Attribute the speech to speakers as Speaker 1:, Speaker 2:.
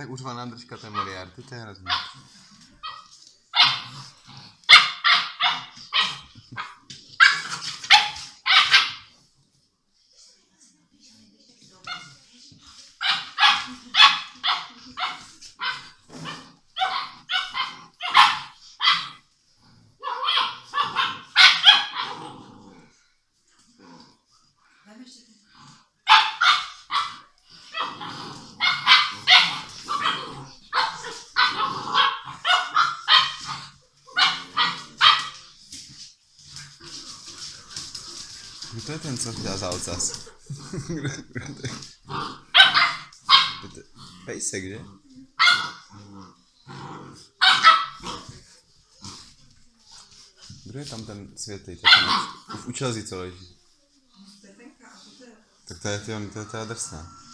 Speaker 1: tak uřvaná držka té Moriarty, to je hrozný. Kdo to je ten, co dělá za ocas? Kdo to je? Pejsek, že? Kdo je tam ten světlý? V učelzi, co leží? Tak to je ta drsná.